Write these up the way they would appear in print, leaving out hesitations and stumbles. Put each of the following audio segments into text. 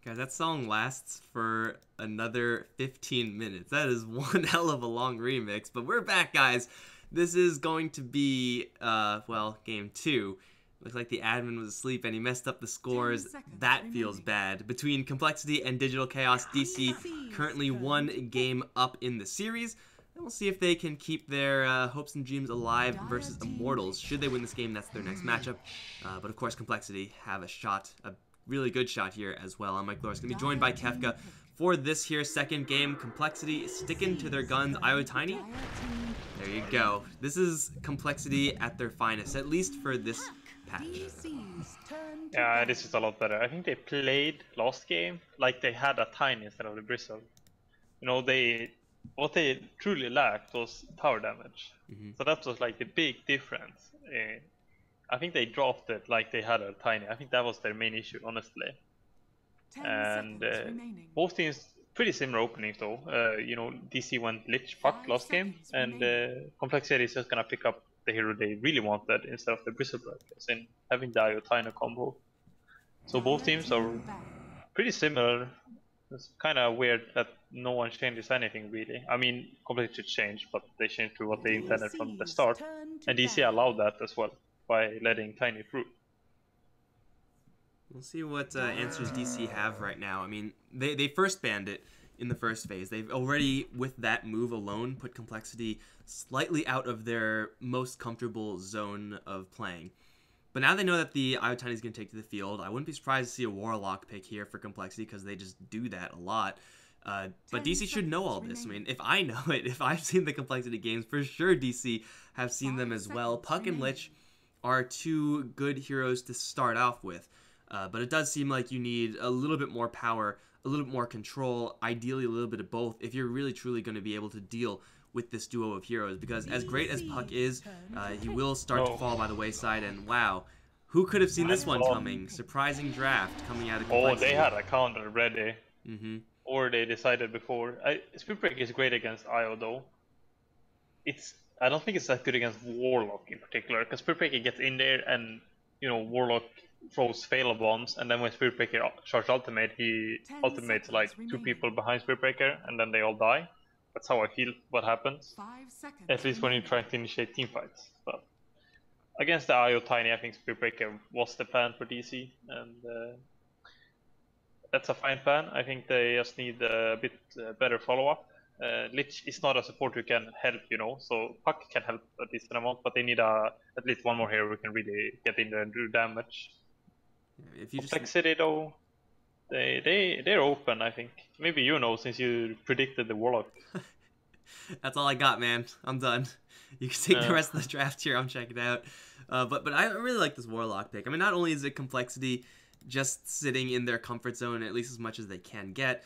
Guys, that song lasts for another 15 minutes. That is one hell of a long remix, but we're back, guys. This is going to be, well, game two. Looks like the admin was asleep and he messed up the scores. That feels bad. Between Complexity and Digital Chaos, DC currently one game up in the series. And we'll see if they can keep their hopes and dreams alive versus Immortals. Should they win this game, that's their next matchup. But of course, Complexity have a shot, a really good shot here as well. I'm Mike Loris, going to be joined by Kefka for this here second game. Complexity sticking to their guns. IO Tiny, there you go. This is Complexity at their finest, at least for this patch. Yeah, this is a lot better. I think they played last game like they had a Tiny instead of the Bristle. You know, what they truly lacked was tower damage. So that was like the big difference. I think they dropped it like they had a Tiny. I think that was their main issue, honestly. And both teams pretty similar openings though. You know, DC went Lich Puck last game, and Complexity is just gonna pick up the hero they really wanted instead of the Bristle Breakers and having the IO Tiny combo. So both teams are pretty similar. It's kind of weird that no one changes anything really. I mean, Complexity changed, but they changed to what they intended from the start, and DC allowed that as well by letting Tiny through. We'll see what answers DC have right now. I mean, they first banned it in the first phase. They've already, with that move alone, put Complexity slightly out of their most comfortable zone of playing. But now they know that the IO Tiny is going to take to the field. I wouldn't be surprised to see a Warlock pick here for Complexity because they just do that a lot. But DC should know all this. I mean, if I know it, if I've seen the Complexity games, for sure DC have seen them as well. Puck and Lich are two good heroes to start off with. But it does seem like you need a little bit more power, a little bit more control, ideally a little bit of both, if you're really truly going to be able to deal with this duo of heroes. Because as great as Puck is, he will start to fall by the wayside. And wow, who could have seen this one coming? Surprising draft coming out of Complexity. Oh, they had a counter ready. Or they decided before. Spirit Break is great against IO though. I don't think it's that good against Warlock in particular, because Spirit Breaker gets in there and, you know, Warlock throws fail bombs, and then when Spirit Breaker charges ultimate, he ultimates like two people behind Spirit Breaker, and then they all die. That's how I feel what happens. At least when you try to initiate team fights. But against the IO Tiny, I think Spirit Breaker was the plan for DC, and that's a fine plan. I think they just need a bit better follow-up. Lich is not a support who can help, you know, so Puck can help a decent amount, but they need at least one more hero who can really get in there and do damage. If you Complexity though, they're open, I think. Maybe you know, since you predicted the Warlock. That's all I got, man. I'm done. You can take the rest of the draft here. I'm checking it out. But I really like this Warlock pick. I mean, not only is it Complexity just sitting in their comfort zone at least as much as they can get,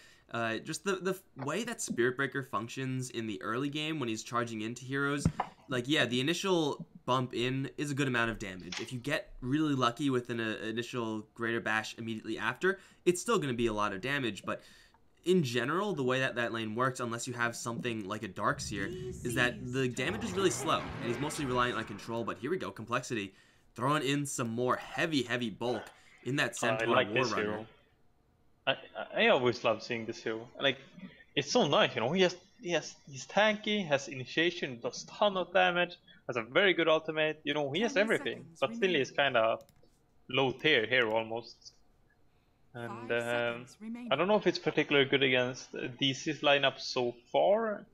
just the way that Spirit Breaker functions in the early game when he's charging into heroes, like, yeah, the initial bump in is a good amount of damage. If you get really lucky with an initial Greater Bash immediately after, it's still going to be a lot of damage, but in general, the way that lane works, unless you have something like a Darkseer, is that the damage is really slow, and he's mostly reliant on control. But here we go, Complexity throwing in some more heavy bulk in that Centaur Warrunner. I always love seeing this hero. Like, it's so nice, you know. He's tanky, has initiation, does ton of damage, has a very good ultimate. You know, he has everything, but still he's kind of low tier hero almost. And I don't know if it's particularly good against DC's lineup so far.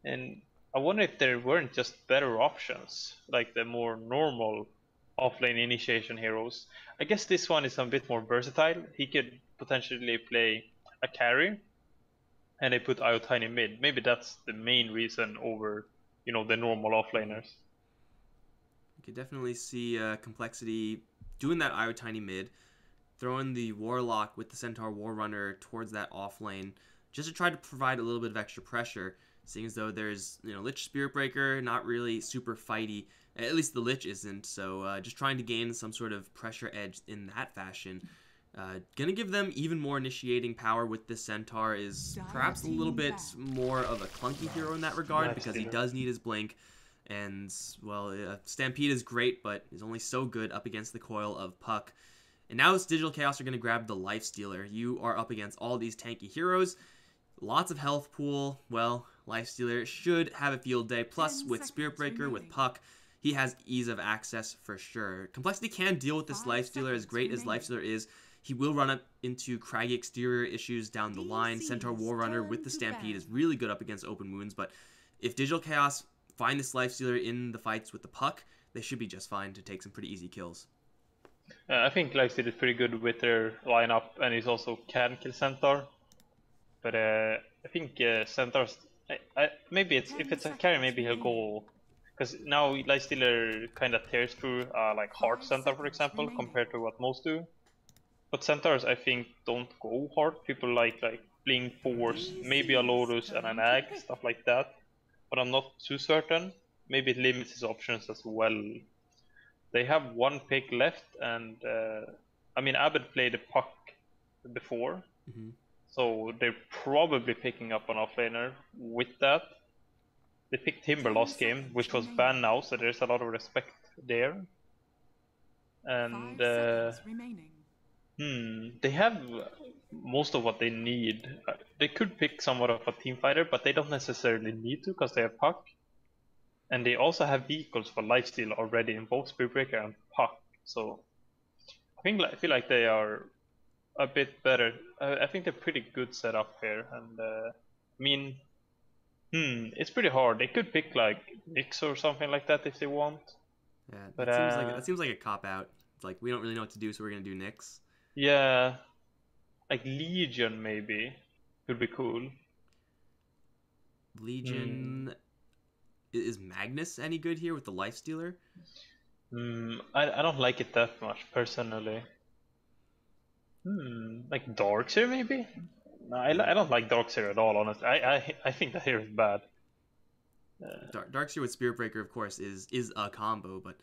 And I wonder if there weren't just better options, like the more normal offlane initiation heroes. I guess this one is a bit more versatile. He could potentially play a carry, and they put IO Tiny mid. Maybe that's the main reason over, you know, the normal offlaners. You could definitely see Complexity doing that IO Tiny mid, throwing the Warlock with the Centaur Warrunner towards that off lane, just to try to provide a little bit of extra pressure, seeing as though there's, you know, Lich Spirit Breaker, not really super fighty. At least the Lich isn't, so just trying to gain some sort of pressure edge in that fashion. Gonna give them even more initiating power with this Centaur. Is perhaps a little bit more of a clunky hero in that regard, because he does need his blink. And, well, Stampede is great, but is only so good up against the coil of Puck. And now Digital Chaos are going to grab the Lifestealer. You are up against all these tanky heroes. Lots of health pool. Well, Lifestealer should have a field day. Plus, with Spirit Breaker, with Puck, he has ease of access for sure. Complexity can deal with this Lifestealer. As great as Lifestealer is, he will run up into craggy exterior issues down the line. Centaur War Runner with the Stampede is really good up against open wounds, but if Digital Chaos find this Lifestealer in the fights with the Puck, they should be just fine to take some pretty easy kills. I think Lifesteal is pretty good with their lineup, and he's also can kill Centaur. But I think Centaur's... maybe if it's a carry, maybe he'll go... Because now Lifestealer kind of tears through like Heart Centaur, for example, compared to what most do. But Centaurs, I think, don't go hard. People like Bling Force, maybe a Lotus and an Egg, stuff like that. But I'm not too certain. Maybe it limits his options as well. They have one pick left, and I mean, Abbott played a Puck before, so they're probably picking up an offlaner with that. They picked Timber last game, which was banned now, so there's a lot of respect there. And they have most of what they need. They could pick somewhat of a team fighter, but they don't necessarily need to because they have Puck. And they also have vehicles for lifesteal already in both Spirit Breaker and Puck. So I feel like they are a bit better. I think they're pretty good set up here. And I mean, it's pretty hard. They could pick like Nyx or something like that if they want. Yeah, but that seems like a cop out. It's like we don't really know what to do, so we're gonna do Nyx. Yeah, like Legion maybe could be cool. Legion. Is Magnus any good here with the Lifestealer? I don't like it that much personally. Like Darkseer maybe? No, I don't like Darkseer at all, honestly. I think that here is bad. Darkseer with Spirit Breaker, of course, is a combo, but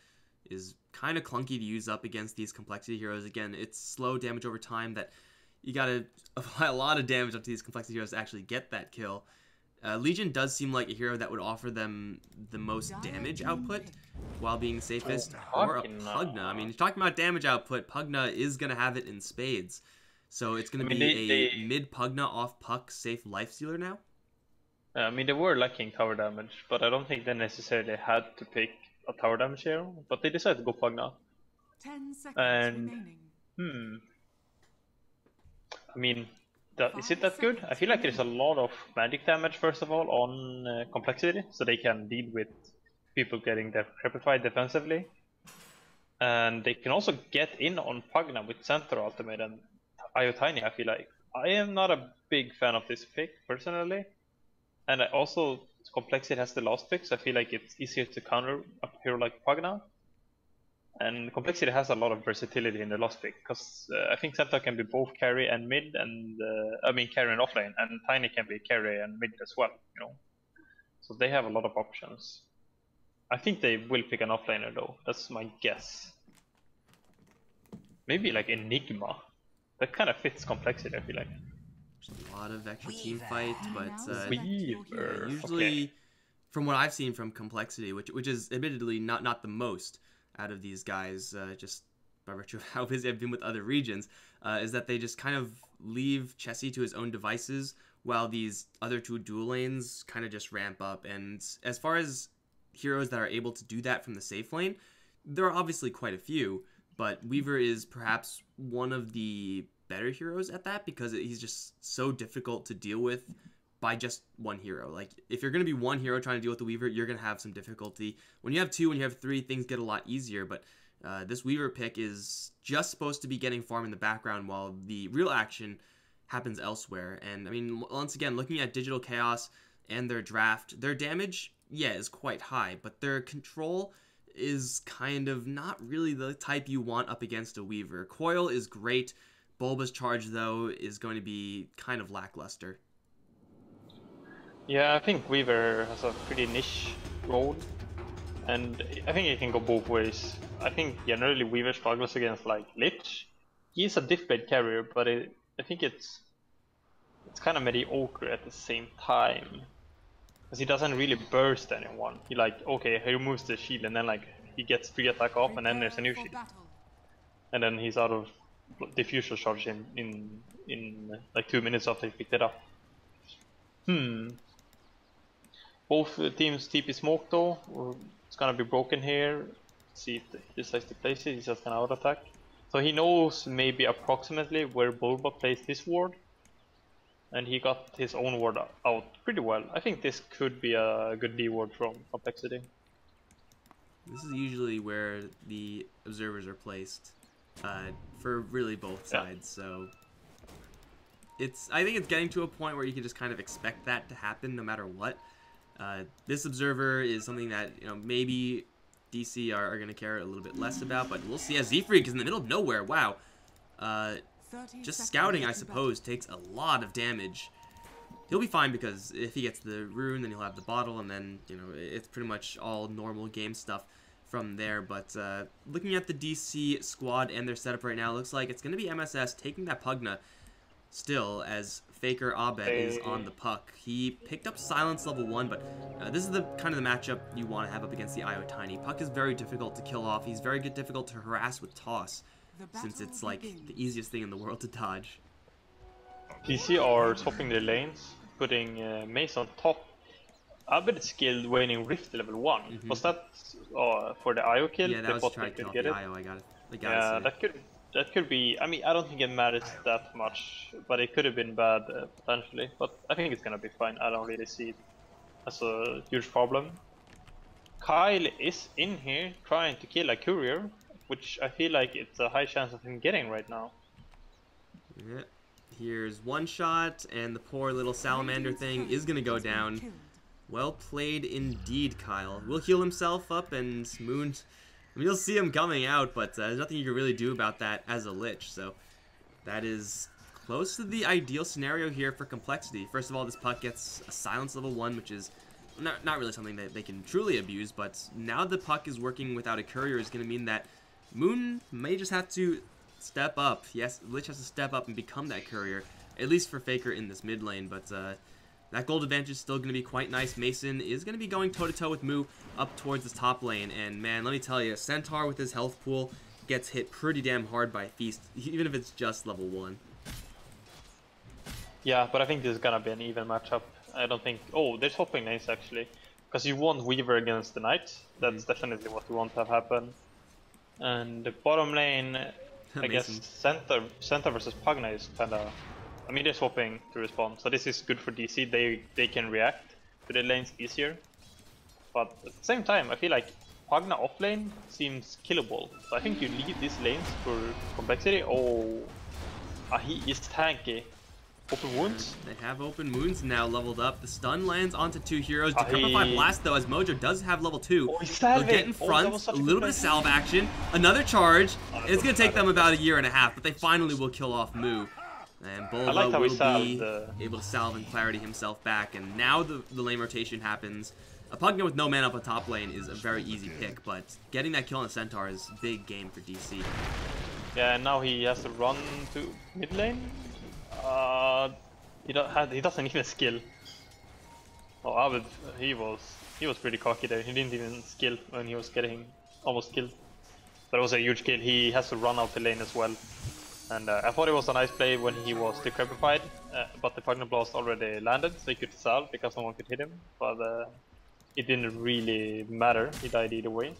is kind of clunky to use up against these complexity heroes. Again, it's slow damage over time that you gotta apply a lot of damage up to these complexity heroes to actually get that kill. Legion does seem like a hero that would offer them the most damage output while being safest, or a Pugna. I mean, you're talking about damage output, Pugna is going to have it in spades. So it's going to be a mid-Pugna off-Puck safe Lifestealer now? I mean, they were lacking tower damage, but I don't think they necessarily had to pick a tower damage hero, but they decided to go Pugna. 10 seconds remaining. I mean, is it that good? I feel like there's a lot of magic damage, first of all, on complexity, so they can deal with people getting crepified defensively. And they can also get in on Pugna with Centaur Ultimate and Iotiny, I feel like. I am not a big fan of this pick, personally. And also, complexity has the last pick, so I feel like it's easier to counter a hero like Pugna. And complexity has a lot of versatility in the last pick, because I think Centaur can be both carry and mid, and carry and offlane, and Tiny can be carry and mid as well, you know. So they have a lot of options. I think they will pick an offlaner though, that's my guess. Maybe like Enigma. That kind of fits complexity, I feel like. There's a lot of extra team fight, but usually, from what I've seen from complexity, which is admittedly not the most out of these guys, just by virtue of how busy I've been with other regions, is that they just kind of leave Chessie to his own devices while these other two dual lanes kind of just ramp up. And as far as heroes that are able to do that from the safe lane, there are obviously quite a few, but Weaver is perhaps one of the better heroes at that because he's just so difficult to deal with by just one hero. Like, if you're going to be one hero trying to deal with the Weaver, you're going to have some difficulty. When you have two, when you have three, things get a lot easier, but this Weaver pick is just supposed to be getting farm in the background while the real action happens elsewhere. And, I mean, once again, looking at Digital Chaos and their draft, their damage, yeah, is quite high, but their control is kind of not really the type you want up against a Weaver. coL is great. Bulba's charge, though, is going to be kind of lackluster. Yeah, I think Weaver has a pretty niche role, and I think it can go both ways. I think generally Weaver struggles against like Lich. He's a diff blade carrier, but I think it's kind of mediocre at the same time, because he doesn't really burst anyone. He he removes the shield and then like he gets free attack off, and then there's a new shield, and then he's out of diffuser charge in like 2 minutes after he picked it up. Both teams TP smoke though. It's gonna be broken here. See if he decides to place it. He's just gonna out attack. So he knows maybe approximately where Bulba placed his ward, and he got his own ward out pretty well. I think this could be a good D ward from Complexity. This is usually where the observers are placed for really both sides. So I think it's getting to a point where you can just kind of expect that to happen no matter what. This observer is something that maybe DC are going to care a little bit less about, but we'll see. As Z-Freak is in the middle of nowhere. Wow. Just scouting, I suppose, takes a lot of damage. He'll be fine because if he gets the rune, then he'll have the bottle, and then it's pretty much all normal game stuff from there. But looking at the DC squad and their setup right now, it looks like it's going to be MSS taking that Pugna still, as Faker Abed is on the puck. He picked up Silence level 1, but this is the kind of the matchup you want to have up against the IO Tiny. Puck is very difficult to kill off. He's very difficult to harass with toss, since it's like the easiest thing in the world to dodge. PC are swapping their lanes, putting Mace on top. Abed skilled waning Rift level 1. Was that for the IO kill? Yeah, that was trying to kill the IO. I got it. Yeah, that could be. I mean, I don't think it matters that much, but it could have been bad potentially. But I think it's gonna be fine. I don't really see it as a huge problem. coL is in here trying to kill a courier, which I feel like it's a high chance of him getting right now. Yeah. Here's one shot, and the poor little salamander thing is gonna go down. Well played indeed, coL. Will heal himself up, and Moon, I mean, you'll see him coming out, but there's nothing you can really do about that as a Lich, so that is close to the ideal scenario here for Complexity. First of all, this puck gets a Silence level 1, which is not really something that they can truly abuse, but now the puck is working without a courier is going to mean that Moon may just have to step up. Yes, Lich has to step up and become that courier, at least for Faker in this mid lane, but that gold advantage is still going to be quite nice. Mason is going to be going toe-to-toe with Moo up towards this top lane. And man, let me tell you, Centaur with his health pool gets hit pretty damn hard by Feast, even if it's just level 1. Yeah, but I think this is going to be an even matchup. I don't think... Oh, they're swapping lanes actually. Because you want Weaver against the Knight. That's definitely what you want to have happen. And the bottom lane, I guess Centaur versus Pugna is kind of... I mean, they're swapping to respawn, so this is good for DC. They can react to the lanes easier. But at the same time, I feel like Pugna offlane seems killable. So I think you leave these lanes for Complexity. Oh, he is tanky. Open wounds? They have open wounds now leveled up. The stun lands onto 2 heroes. Decrepify Blast though, as Mojo does have level 2. Oh, they'll get in front, a little bit of salve action, another charge. It's going to take them about a year and a half, but they finally will kill off Moo. And Bulba will be able to salve and Clarity himself back, and now the lane rotation happens. A Pugna with no mana up on top lane is a very easy pick, but getting that kill on the Centaur is big game for DC. Yeah, and now he has to run to mid lane. He doesn't even skill. Oh, Abed, he was pretty cocky there. He didn't even skill when he was getting almost killed. But it was a huge kill. He has to run out the lane as well. And I thought it was a nice play when he was decrepified, but the Pugna Blast already landed, so he could salve because no one could hit him. But it didn't really matter, he died either way.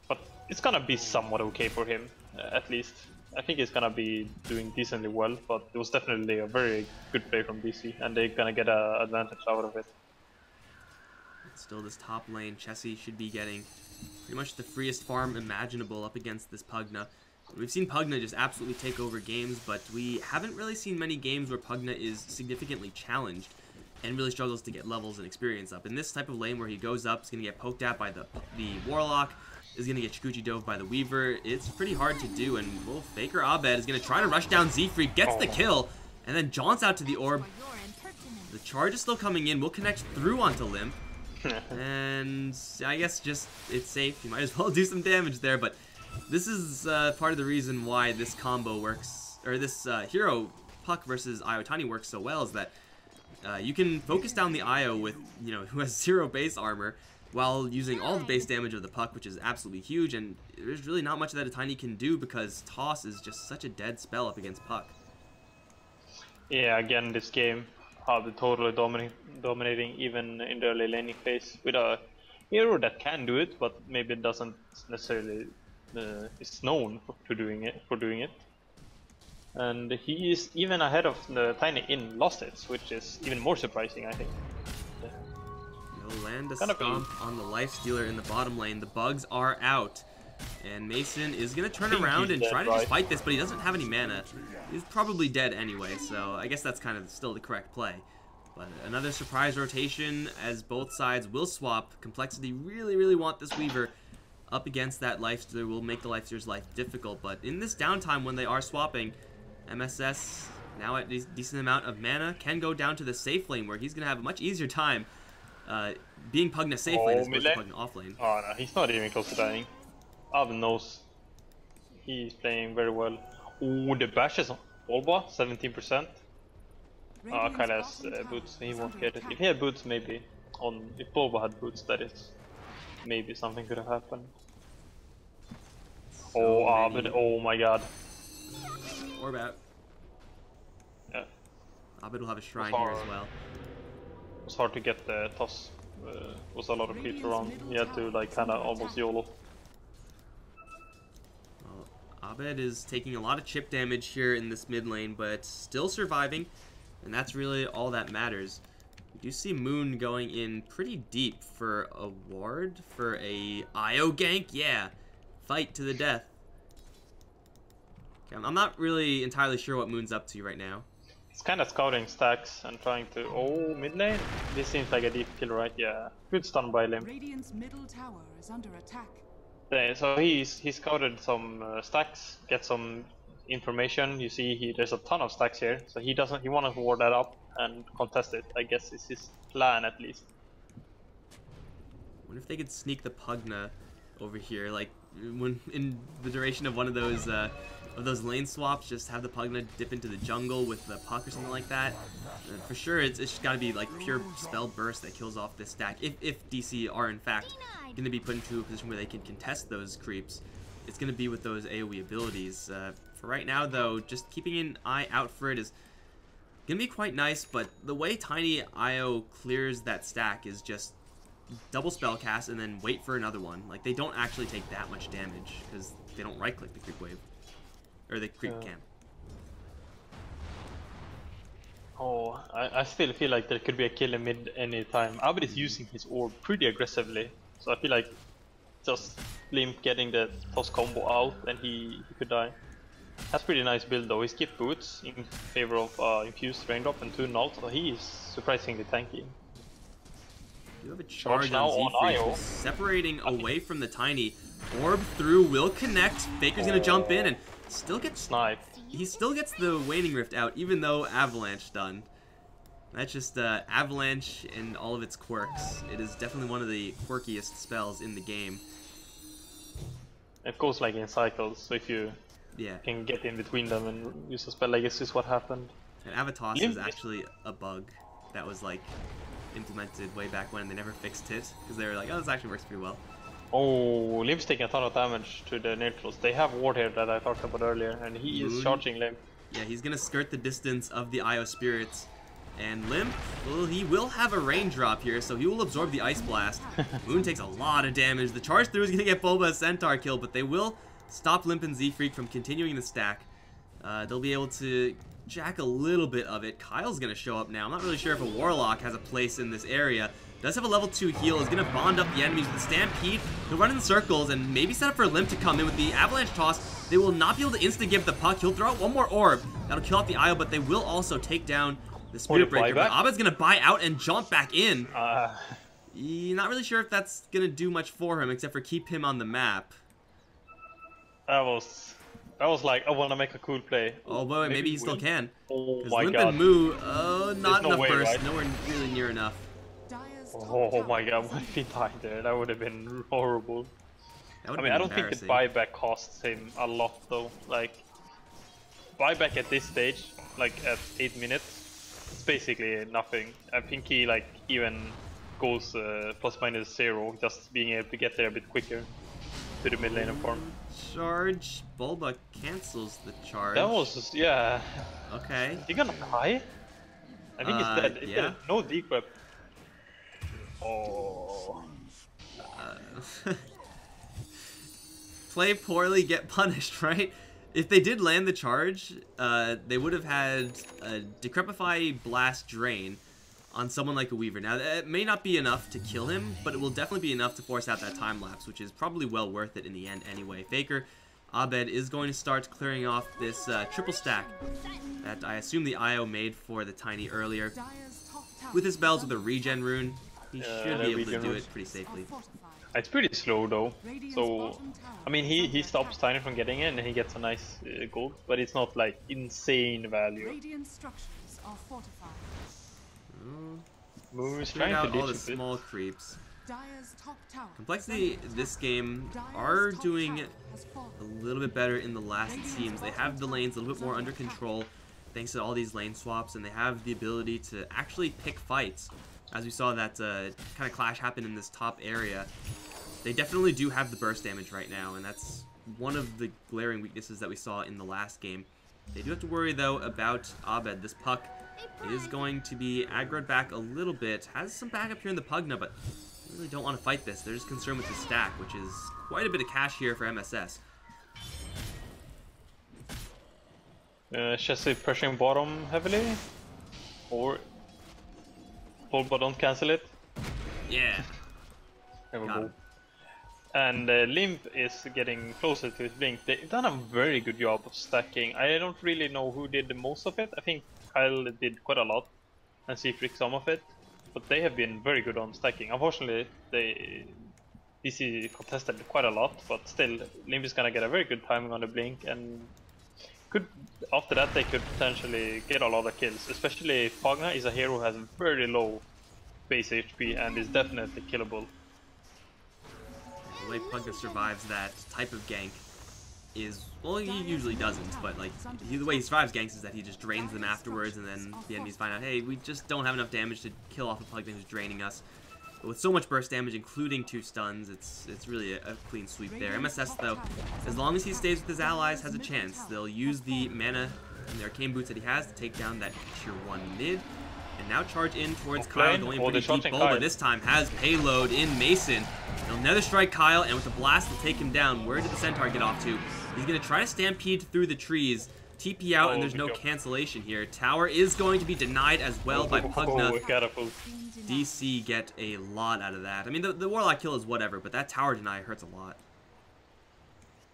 But it's gonna be somewhat okay for him, at least. I think he's gonna be doing decently well, but it was definitely a very good play from DC, and they're gonna get an advantage out of it. Still, this top lane, Chessie should be getting pretty much the freest farm imaginable up against this Pugna. We've seen Pugna just absolutely take over games, but we haven't really seen many games where Pugna is significantly challenged and really struggles to get levels and experience up. In this type of lane where he goes up, he's going to get poked at by the Warlock, is going to get Shikuchi dove by the Weaver. It's pretty hard to do, and well, Faker Abed is going to try to rush down Z-Freak, gets the kill, and then jaunts out to the orb. The charge is still coming in, will connect through onto Limp, and I guess just it's safe. You might as well do some damage there, but this is part of the reason why this combo works, or this hero Puck versus IO Tiny works so well, is that you can focus down the IO with, who has 0 base armor, while using all the base damage of the puck, which is absolutely huge, and there's really not much that a Tiny can do because Toss is just such a dead spell up against puck. Yeah, again, this game, how they're totally dominating even in the early laning phase with a hero that can do it, but maybe doesn't necessarily is known for doing it. And he is even ahead of the Tiny in lost hits, which is even more surprising, I think. He'll land a stomp on the Life Stealer in the bottom lane. The bugs are out. And Mason is going to turn around and try to just fight this, but he doesn't have any mana. He's probably dead anyway, so I guess that's kind of still the correct play. But another surprise rotation as both sides will swap. Complexity really want this Weaver up against that Life Stealer. Will make the Life Stealer's life difficult, but in this downtime when they are swapping, MSS, now at a decent amount of mana, can go down to the safe lane where he's going to have a much easier time being Pugna safe lane as opposed to Pugna off lane. Oh no, he's not even close to dying. Avn knows he's playing very well. Ooh, the bash is on Olba, 17%. Kyle has boots, he won't get it. If he had boots, maybe. If Olba had boots, that is. Maybe something could have happened. But oh my god. Orb out. Yeah. Abed will have a shrine here as well. It was hard to get the toss. Was a lot of creeps around. He had to like kind of almost YOLO. Well, Abed is taking a lot of chip damage here in this mid lane, but still surviving, and that's really all that matters. We do see Moon going in pretty deep for a ward, for a IO gank. Yeah, fight to the death. Okay, I'm not really entirely sure what Moon's up to right now. It's kind of scouting stacks and trying to... Oh, mid lane? This seems like a deep kill, right? Yeah. Good stun by Limp. Radiant's middle tower is under attack. Yeah, so he scouted some stacks, get some information. You see, there's a ton of stacks here, so he wanted to ward that up and contest it. I guess is his plan at least. I wonder if they could sneak the Pugna over here, like when in the duration of one of those lane swaps, just have the Pugna dip into the jungle with the puck or something like that. For sure, it's just got to be like pure spell burst that kills off this stack. If DC are in fact going to be put into a position where they can contest those creeps, it's going to be with those AoE abilities. For right now, though, just keeping an eye out for it is going to be quite nice, but the way Tiny IO clears that stack is just double spell cast and then wait for another one. Like, they don't actually take that much damage because they don't right click the creep wave. Or the creep camp. Oh, I still feel like there could be a kill in mid any time. Abed is using his orb pretty aggressively, so I feel like just Limp getting the toss combo out and he could die. That's pretty nice build though. He skipped boots in favor of infused raindrop and 2 null, so he is surprisingly tanky. You have a charge now on IO, separating away from the Tiny. Orb through will connect. Faker's gonna jump in and still gets sniped. He still gets the Waning Rift out, even though Avalanche done. That's just Avalanche and all of its quirks. It is definitely one of the quirkiest spells in the game. It goes like in cycles, so if you can get in between them and use a spell, like this is what happened. And Avatos is actually a bug that was like implemented way back when. They never fixed it because they were like, oh, this actually works pretty well. Oh, Limp's taking a ton of damage to the neutrals. They have ward here that I talked about earlier, and he is charging Limp. Yeah, he's gonna skirt the distance of the IO Spirits. And Limp, well, he will have a raindrop here, so he will absorb the Ice Blast. Moon takes a lot of damage. The charge through is gonna get Bulba a Centaur kill, but they will stop Limp and Z-Freak from continuing the stack. They'll be able to jack a little bit of it. Kyle's gonna show up now. I'm not really sure if a Warlock has a place in this area. Does have a level 2 heal, is going to bond up the enemies with the Stampede. He'll run in circles and maybe set up for a Limp to come in with the Avalanche Toss. They will not be able to insta-give the puck. He'll throw out one more orb. That'll kill off the IO, but they will also take down the Spirit Breaker. But Abed's going to buy out and jump back in. You're not really sure if that's going to do much for him, except for keep him on the map. That was like, I want to make a cool play. Oh, boy, maybe he still can. Oh my Limp god. and Moo, not enough burst. Right? Nowhere really near enough. Oh my god, what if he died there? That would have been horrible. I mean, I don't think the buyback costs him a lot though. Like, buyback at this stage, like at 8 minutes, it's basically nothing. I think he like even goes ±0, just being able to get there a bit quicker to the mid lane and farm. Charge. Bulba cancels the charge. That was just, yeah. Okay. Is he gonna die? I think he's dead. He's yeah. dead. No deep Oh. Play poorly, get punished, right? If they did land the charge, they would have had a Decrepify Blast Drain on someone like a Weaver. Now, it may not be enough to kill him, but it will definitely be enough to force out that time lapse, which is probably well worth it in the end anyway. Faker, Abed is going to start clearing off this triple stack that I assume the IO made for the Tiny earlier. With his bells with a regen rune, he should be able to do it pretty safely. It's pretty slow though, so I mean he stops Tiny from getting in and he gets a nice gold, but it's not like insane value. Moves trying out to all the ditch a bit. small creeps. Complexity this game are doing a little bit better in the last, it seems. They have the lanes a little bit more under control thanks to all these lane swaps, and they have the ability to actually pick fights. As we saw that kind of clash happen in this top area, they definitely do have the burst damage right now, and that's one of the glaring weaknesses that we saw in the last game. They do have to worry, though, about Abed. This puck is going to be aggroed back a little bit. Has some backup here in the Pugna, but they really don't want to fight this. They're just concerned with the stack, which is quite a bit of cash here for MSS. Chessie pressuring bottom heavily, or hold but don't cancel it. Yeah. There we go. And Limp is getting closer to his blink. They've done a very good job of stacking. I don't really know who did the most of it. I think coL did quite a lot, and Seafreak some of it. But they have been very good on stacking. Unfortunately, DC contested quite a lot, but still, Limp is gonna get a very good timing on the blink, and after that they could potentially get a lot of kills. Especially Pugna is a hero who has very low base HP and is definitely killable. The way Pugna survives that type of gank is, well, he usually doesn't, but like the way he survives ganks is that he just drains them afterwards, and then the enemies find out, hey, we just don't have enough damage to kill off a Pugna who's draining us. But with so much burst damage, including 2 stuns, it's really a clean sweep there. MSS, though, as long as he stays with his allies, has a chance. They'll use the mana and the arcane boots that he has to take down that tier 1 mid. And now charge in towards coL, going pretty deep. Bulba this time has payload in Mason. He'll nether strike coL, and with the blast will take him down. Where did the Centaur get off to? He's going to try to stampede through the trees, TP out, and there's no cancellation here. Tower is going to be denied as well by Pugna. DC get a lot out of that. I mean, the Warlock kill is whatever, but that tower deny hurts a lot.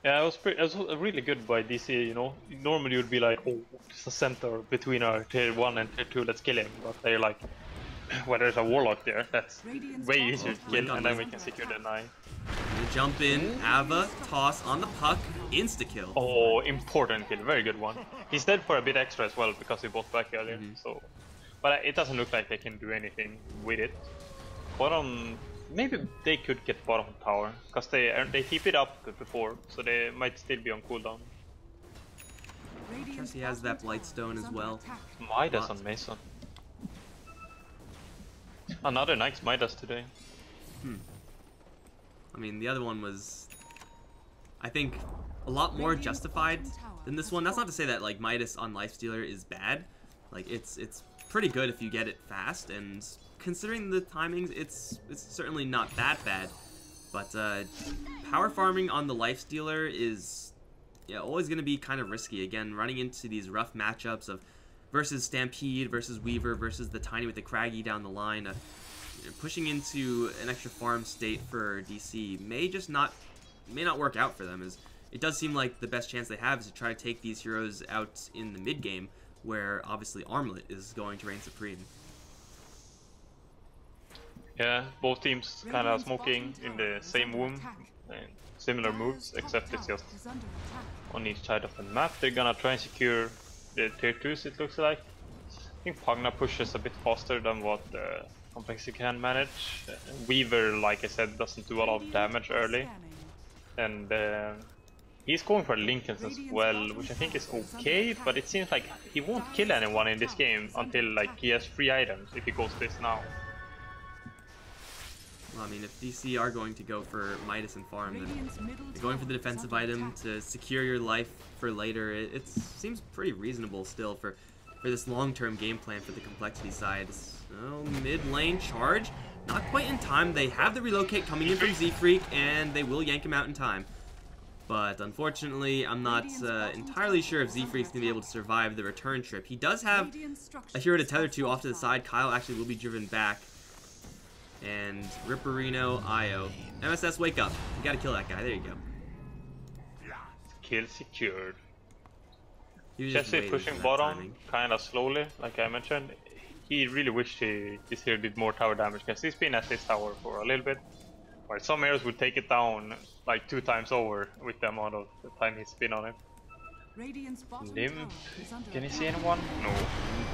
Yeah, it was really good by DC, you know. Normally you would be like, oh, there's a center between our tier 1 and tier 2, let's kill him. But they're like, well, there's a Warlock there, that's way easier to kill, and then we can secure the 9. Jump in, Ava, toss on the puck, insta-kill. Oh, important kill, very good one. He's dead for a bit extra as well, because he bought back earlier, so... But it doesn't look like they can do anything with it. Bottom... Maybe they could get bottom tower, because they keep it up before, so they might still be on cooldown. He has that Blightstone as well. Midas on Mason. Another nice Midas today. I mean, the other one was, I think, a lot more justified than this one. That's not to say that like Midas on Lifestealer is bad. Like it's pretty good if you get it fast, and considering the timings, it's certainly not that bad. But power farming on the Lifestealer is always going to be kind of risky. Again, running into these rough matchups of versus Stampede, versus Weaver, versus the Tiny with the Craggy down the line. Pushing into an extra farm state for DC may not work out for them, as it does seem like the best chance they have is to try to take these heroes out in the mid game, where obviously Armlet is going to reign supreme. Yeah, both teams kind of smoking in the same womb and similar moves, except it's just on each side of the map. They're gonna try and secure the tier 2s, it looks like. I think Pugna pushes a bit faster than what Complexity can manage. Weaver, like I said, doesn't do a lot of damage early. And he's going for Lincolns as well, which I think is okay, but it seems like he won't kill anyone in this game until like he has 3 items, if he goes this now. Well, I mean, if DC are going to go for Midas and farm, then Radiant's middle they're going for the tower is defensive under item attack. to secure your life for later. It seems pretty reasonable still for this long-term game plan for the complexity side. So mid lane charge, not quite in time. They have the relocate coming in from Z-Freak, and they will yank him out in time. But unfortunately, I'm not entirely sure if Z-Freak's going to be able to survive the return trip. He does have a hero to tether to off to the side. Kyle actually will be driven back. And Ripperino, Io. MSS, wake up. You gotta kill that guy. There you go. Kill secured. He was just Jesse waiting pushing for that bottom, timing. kind of slowly, like I mentioned. He really wished this hero did more tower damage, because he's been at this tower for a little bit. Where some heroes would take it down like 2 times over with the amount of the time he's been on it. Radiant's bottom Limp, tower is under can you attack. see anyone? No.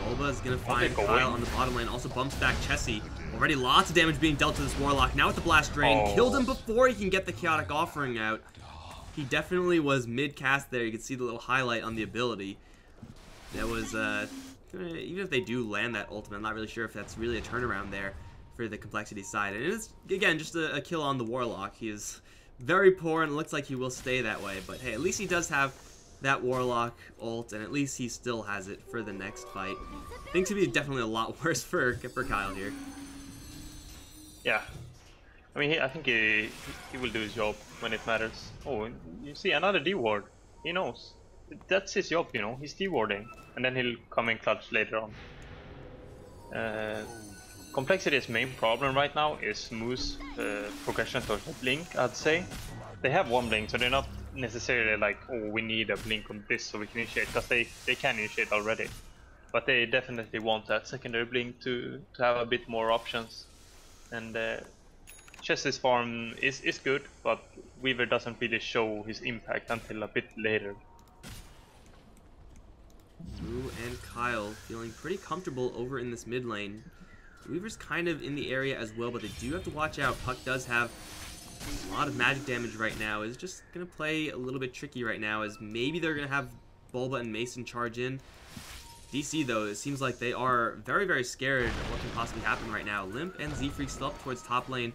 Bulba is gonna find going. Kyle on the bottom lane. Also bumps back Chessie. Already lots of damage being dealt to this Warlock. Now with the Blast Drain. Oh. Killed him before he can get the Chaotic Offering out. He definitely was mid-cast there. You can see the little highlight on the ability. That was, even if they do land that ultimate, I'm not really sure if that's really a turnaround there for the complexity side. And it is, again, just a kill on the Warlock. He is very poor, and it looks like he will stay that way. But hey, at least he does have that Warlock ult, and at least he still has it for the next fight. Things could be definitely a lot worse for Kyle here. Yeah. I mean, I think he will do his job when it matters. Oh, you see another D-ward. He knows. That's his job, you know. He's D-warding. And then he'll come in clutch later on. Complexity's main problem right now is smooth progression towards the blink, I'd say. They have one blink, so they're not necessarily like, oh, we need a blink on this so we can initiate, because they can initiate already. But they definitely want that secondary blink to have a bit more options. And Chess's farm is good, but Weaver doesn't really show his impact until a bit later. Moo and Kyle feeling pretty comfortable over in this mid lane. Weaver's kind of in the area as well, but they do have to watch out. Puck does have a lot of magic damage right now. Is just going to play a little bit tricky right now, as maybe they're going to have Bulba and Mason charge in. DC, though, it seems like they are very, very scared of what can possibly happen right now. Limp and Z-Freak still up towards top lane.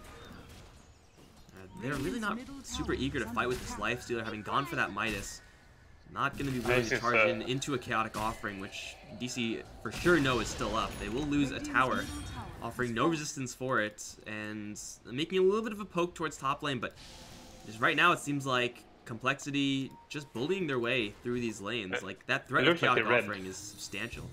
They're really not super eager to fight with this Lifestealer, having gone for that Midas. Not going to be willing to charge into a Chaotic Offering, which DC for sure know is still up. They will lose a tower, offering no resistance for it, and making a little bit of a poke towards top lane, but just right now it seems like Complexity just bullying their way through these lanes. Like, that threat of Chaotic Offering is substantial.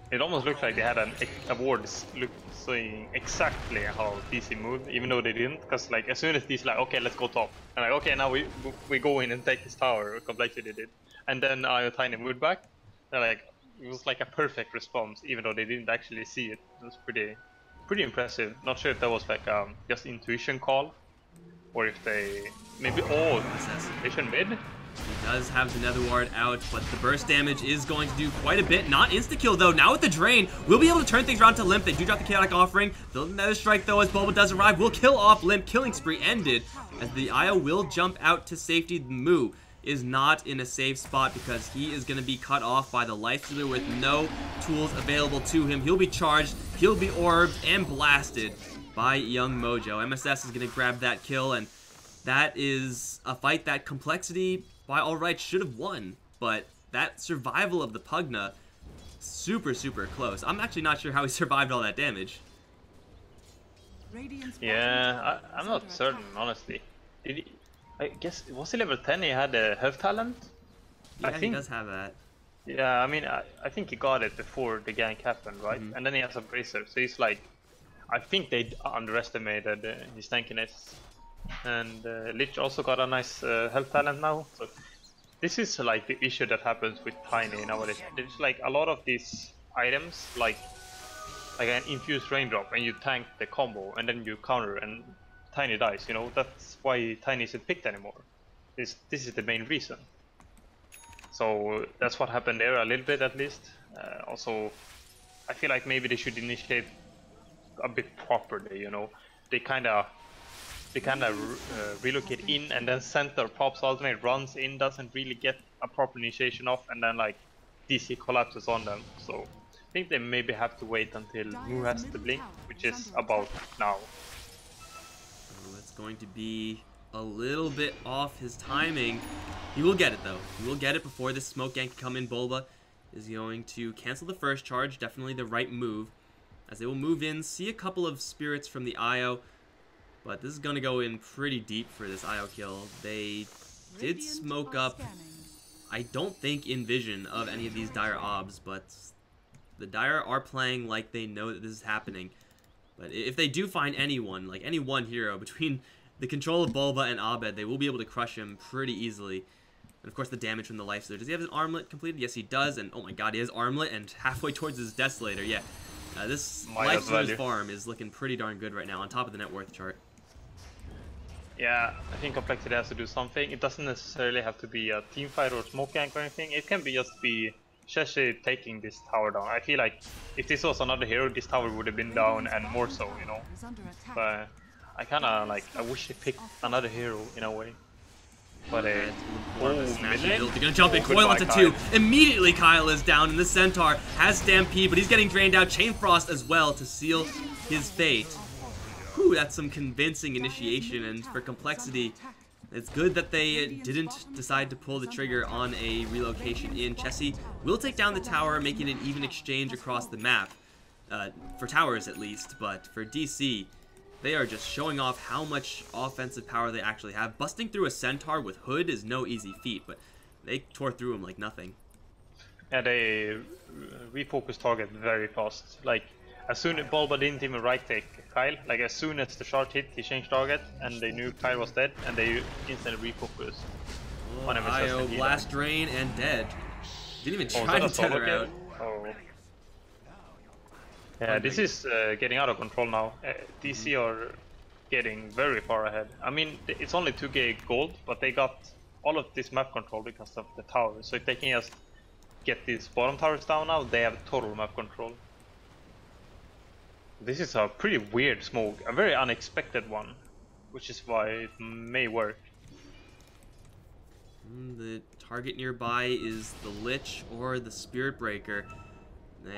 It almost looks like they had a ward saying exactly how DC moved, even though they didn't. Because like as soon as DC like, okay, let's go top, and like, okay, now we go in and take this tower. Complexity did, and then Io Tiny moved back. They're like, it was like a perfect response, even though they didn't actually see it. It was pretty impressive. Not sure if that was like just intuition call, or if they maybe vision mid. He does have the Nether Ward out, but the burst damage is going to do quite a bit. Not insta-kill, though. Now with the Drain, we'll be able to turn things around to Limp. They do drop the Chaotic Offering. The Nether Strike, though, as Bulba does arrive, will kill off Limp. Killing spree ended, as the Io will jump out to safety. Moo is not in a safe spot because he is going to be cut off by the Lifestealer with no tools available to him. He'll be charged, he'll be orbed, and blasted by Young Mojo. MSS is going to grab that kill, and that is a fight that Complexity, by all rights, should have won, but that survival of the Pugna, super, super close. I'm actually not sure how he survived all that damage. Yeah, I'm not certain, honestly. Did he? I guess, was he level 10? He had a health talent? Yeah, I think he does have that. Yeah, I mean, I think he got it before the gank happened, right? And then he has a bracer, so he's like, I think they underestimated his tankiness. And Lich also got a nice health talent now. So this is like the issue that happens with Tiny nowadays. There's like a lot of these items, like an infused raindrop, and you tank the combo, and then you counter, and Tiny dies. You know, that's why Tiny isn't picked anymore. This is the main reason. So that's what happened there a little bit, at least. Also, I feel like maybe they should initiate a bit properly. You know, they kind of relocate in, and then center pops ultimate, runs in, doesn't really get a proper initiation off, and then like DC collapses on them. So I think they maybe have to wait until Moo has the blink, which is about now. going to be a little bit off his timing. He will get it, though. He will get it before this smoke gank can come in. Bulba is going to cancel the first charge. Definitely the right move. As they will move in, see a couple of spirits from the IO. But this is going to go in pretty deep for this IO kill. They did smoke up, I don't think, in vision of any of these Dire Obs, but the Dire are playing like they know that this is happening. But if they do find anyone, like any one hero, between the control of Bulba and Abed, they will be able to crush him pretty easily. And of course the damage from the life slur. Does he have his armlet completed? Yes, he does. And oh my god, he has armlet and halfway towards his Desolator. Yeah, this life slur's farm is looking pretty darn good right now, on top of the net worth chart. Yeah, I think Complexity has to do something. It doesn't necessarily have to be a team fight or smoke gank or anything. It can be just be Cheshi taking this tower down. I feel like if this was another hero, this tower would have been down and more so, you know. But I kinda like, I wish they picked another hero in a way. But they're gonna jump in, coil onto two. Immediately coL is down, and the Centaur has Stampede, but he's getting drained out. Chain Frost as well to seal his fate. Whew, that's some convincing initiation, and for Complexity, it's good that they didn't decide to pull the trigger on a relocation in. Chessie will take down the tower, making an even exchange across the map. For towers at least, but for DC, they are just showing off how much offensive power they actually have. Busting through a Centaur with Hood is no easy feat, but they tore through him like nothing. And they refocus target very fast. Like, as soon as Bulba didn't even right-take coL, like as soon as the shot hit, he changed target, and they knew coL was dead, and they instantly refocused. Oh, IO, blast drain, and dead. Didn't even try to tether out. Oh. Yeah, this is getting out of control now. DC are getting very far ahead. I mean, it's only 2k gold, but they got all of this map control because of the towers. So if they can just get these bottom towers down now, they have total map control. This is a pretty weird smoke, a very unexpected one, which is why it may work. The target nearby is the Lich or the Spirit Breaker.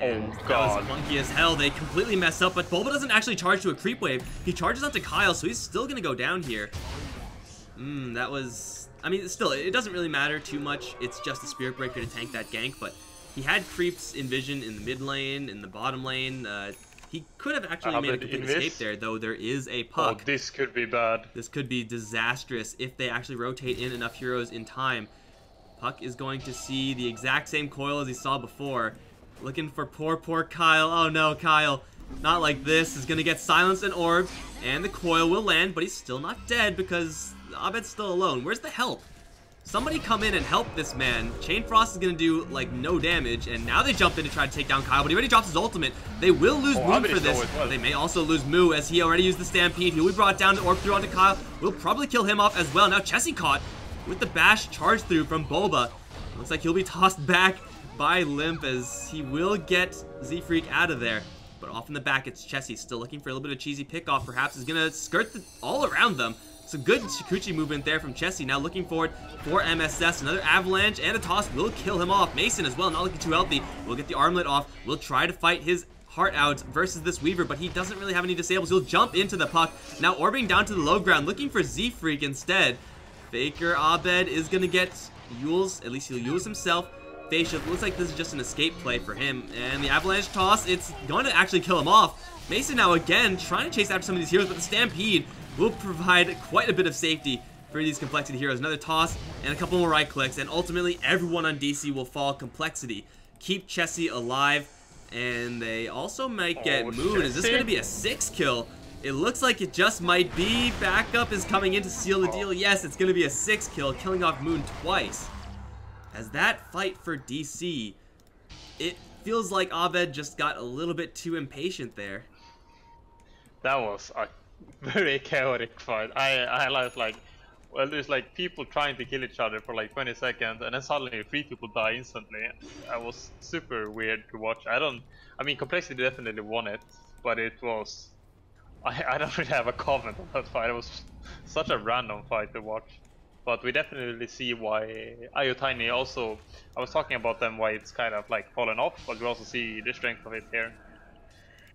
And oh god, that was funky as hell. They completely mess up, but Bulba doesn't actually charge to a creep wave. He charges onto coL, so he's still gonna go down here. That was... I mean, still, it doesn't really matter too much. It's just a Spirit Breaker to tank that gank, but he had creeps in vision in the mid lane, in the bottom lane. He could have actually made a complete escape there, though there is a Puck. Oh, this could be bad. This could be disastrous if they actually rotate in enough heroes in time. Puck is going to see the exact same coil as he saw before. Looking for poor coL. Oh no, coL. Not like this. Is going to get silenced and orbed. And the coil will land, but he's still not dead because Abed's still alone. Where's the help? Somebody come in and help this man. Chain Frost is going to do, like, no damage. And now they jump in to try to take down coL, but he already drops his ultimate. They will lose Moon for this. They may also lose Moo, as he already used the Stampede. He will be brought down to orb through onto coL. We'll probably kill him off as well. Now Chessie caught with the bash charge through from Bulba. Looks like he'll be tossed back by Limp, as he will get Z-Freak out of there. But off in the back, it's Chessie, still looking for a little bit of cheesy pickoff. Perhaps is going to skirt all around them. Some good Shikuchi movement there from Chessie. Now looking forward for MSS. Another avalanche and a toss will kill him off. Mason as well, not looking too healthy. We'll get the armlet off. We'll try to fight his heart out versus this Weaver, but he doesn't really have any disables. He'll jump into the Puck. Now orbiting down to the low ground, looking for Z-Freak instead. Faker Abed is going to get Yules. At least he'll use himself. Facial, looks like this is just an escape play for him. And the avalanche toss, it's going to actually kill him off. Mason now again trying to chase after some of these heroes, but the Stampede will provide quite a bit of safety for these Complexity heroes. Another toss and a couple more right clicks, and ultimately everyone on DC will fall. Complexity keep Chessie alive, and they also might get Moon. Is this going to be a 6 kill? It looks like it just might be. Backup is coming in to seal the deal. Yes, it's going to be a 6 kill, killing off Moon twice. As that fight for DC, it feels like Abed just got a little bit too impatient there. That was a very chaotic fight. I was like, well, there's like people trying to kill each other for like 20 seconds, and then suddenly 3 people die instantly. That was super weird to watch. I mean, Complexity definitely won it, but it was... I don't really have a comment on that fight. It was such a random fight to watch. But we definitely see why IO Tiny also, I was talking about them, why it's kind of like fallen off, but we also see the strength of it here.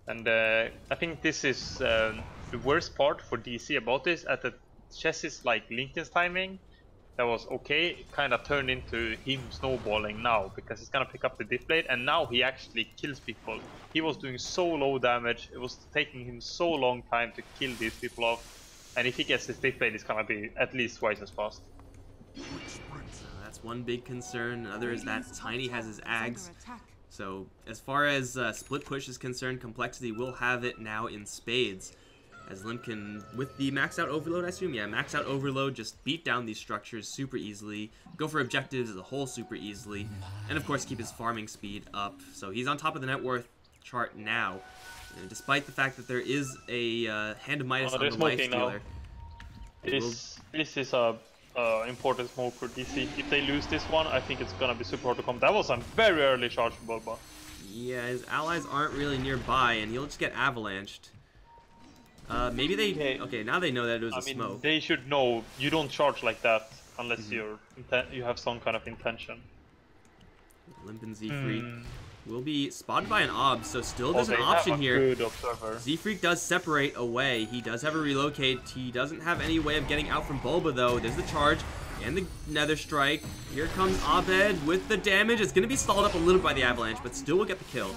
And I think this is the worst part for DC about this, at the Chess's like Lincoln's timing that was okay, kind of turned into him snowballing now, because he's gonna pick up the diff blade and now he actually kills people. He was doing so low damage, it was taking him so long time to kill these people off, and if he gets his diff blade, it's gonna be at least twice as fast. That's one big concern. Another is that Tiny has his Ags. So as far as split push is concerned, Complexity will have it now in spades. As Limp can, with the max out overload, I assume? Yeah, max out overload, just beat down these structures super easily, go for objectives as a whole super easily, and of course keep his farming speed up. So he's on top of the net worth chart now, despite the fact that there is a hand of Midas on the life stealer. This is a important smoke for DC. If they lose this one, I think it's gonna be super hard to come. That was a very early charge for Bulba. Yeah, his allies aren't really nearby, and he'll just get avalanched. Maybe they... Okay, now they know that it was a smoke. They should know you don't charge like that unless you have some kind of intention. Limp and Z-Freak will be spotted by an Ob, so still there's an option here. Z-Freak does separate away. He does have a relocate. He doesn't have any way of getting out from Bulba, though. There's the charge and the Nether Strike. Here comes Abed with the damage. It's going to be stalled up a little by the Avalanche, but still will get the kill.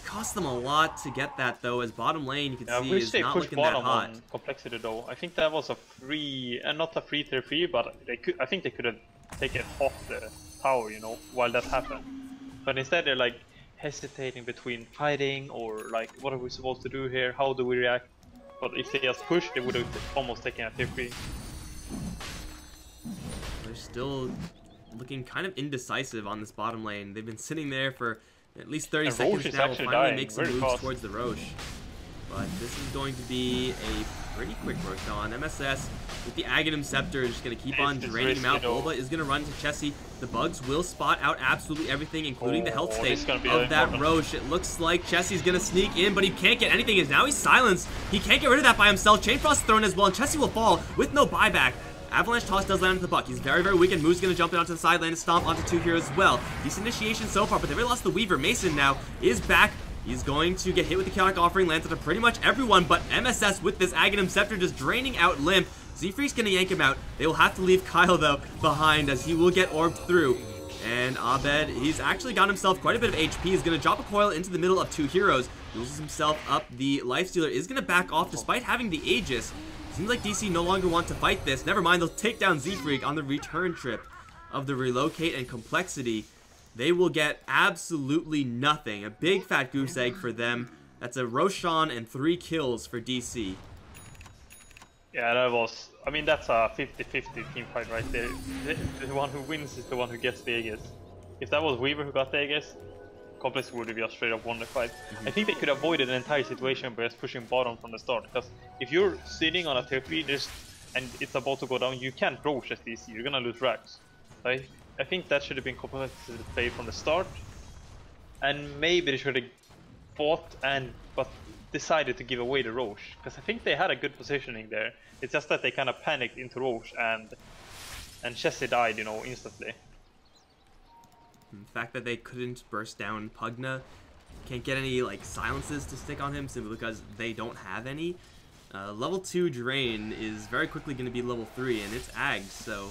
Cost them a lot to get that, though, as bottom lane, you can see, is not looking that hot. On Complexity, though. I think that was a free, and not a free tier 3, but I think they could have taken off the tower, you know, while that happened. But instead they're like hesitating between fighting or like, what are we supposed to do here? How do we react? But if they just pushed, they would have almost taken a tier 3. They're still looking kind of indecisive on this bottom lane. They've been sitting there for at least 30 seconds now. Will finally make some moves towards the Roche. But this is going to be a pretty quick Roche now on MSS. With the Aghanim Scepter, just going to keep on draining him out. Bulba is going to run to Chessie. The bugs will spot out absolutely everything, including the health state of that Roche. It looks like Chessie's going to sneak in, but he can't get anything, and now he's silenced. He can't get rid of that by himself. Chain Frost thrown as well, and Chessie will fall with no buyback. Avalanche Toss does land into the buck. He's very, very weak, and Moo's going to jump in onto the side lane and stomp onto 2 heroes as well. Decent initiation so far, but they really lost the Weaver. Mason now is back. He's going to get hit with the Chaotic Offering, lands onto pretty much everyone, but MSS with this Aghanim Scepter just draining out Limp. Z-Freak's going to yank him out. They will have to leave Kyle, though, behind as he will get orbed through. And Abed, he's actually got himself quite a bit of HP. He's going to drop a coil into the middle of 2 heroes. Loses himself up. The Lifestealer is going to back off despite having the Aegis. Seems like DC no longer want to fight this. Never mind, they'll take down Z-Freak on the return trip of the Relocate and Complexity. They will get absolutely nothing. A big fat goose egg for them. That's a Roshan and 3 kills for DC. Yeah, that was... I mean, that's a 50-50 team fight right there. The one who wins is the one who gets the Aegis. If that was Weaver who got the Aegis, Complexity would have just straight up won the fight. I think they could have avoided an entire situation by just pushing bottom from the start. Because if you're sitting on a tier 3 and it's about to go down, you can't Roche as DC. You're gonna lose racks. Right? I think that should have been Complexity play from the start. And maybe they should have fought but decided to give away the Roche. Because I think they had a good positioning there. It's just that they kind of panicked into Roche and Chessie died, you know, instantly. The fact that they couldn't burst down Pugna, can't get any like silences to stick on him simply because they don't have any. Level 2 Drain is very quickly going to be level 3, and it's Ags, so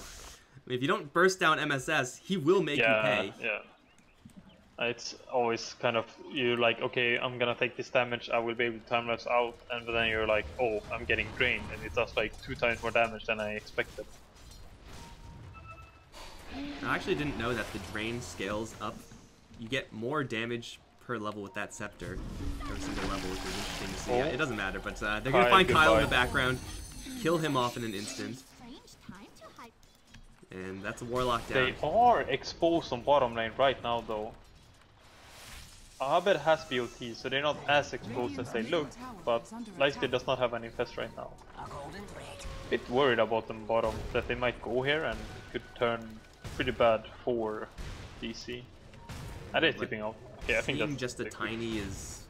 if you don't burst down MSS, he will make you pay. Yeah. It's always kind of, you're like, okay, I'm gonna take this damage, I will be able to time-lapse out, and then you're like, oh, I'm getting drained, and it does like 2 times more damage than I expected. I actually didn't know that the drain scales up. You get more damage per level with that scepter. Every single level, which is interesting to see. Yeah, it doesn't matter, but they're going to find Kyle in the background, kill him off in an instant. And that's a Warlock down. They are exposed on bottom lane right now, though. Abed has BOT, so they're not as exposed as they look, but Lightspeed does not have an infest right now. Bit worried about them bottom, that they might go here and it could turn pretty bad for DC. And they're tipping out. Okay, I think that's just a tiny is...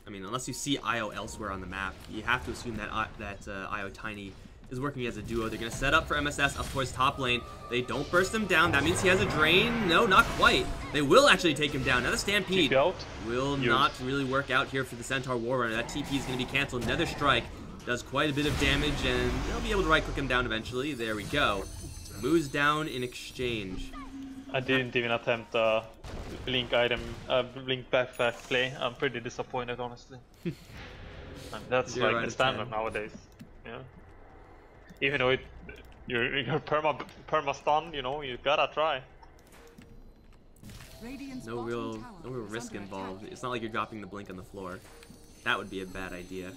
I mean, unless you see IO elsewhere on the map, you have to assume that IO tiny is working as a duo. They're going to set up for MSS up towards top lane. They don't burst him down. That means he has a drain. No, not quite. They will actually take him down. Now the Stampede will not really work out here for the Centaur Warrunner. That TP is going to be canceled. Nether Strike does quite a bit of damage, and they'll be able to right-click him down eventually. There we go. Moves down in exchange. I didn't even attempt a blink backpack play. I'm pretty disappointed, honestly. And that's like the standard nowadays. Yeah. Even though you're perma stun, you know, you gotta try. No real risk involved. It's not like you're dropping the blink on the floor. That would be a bad idea.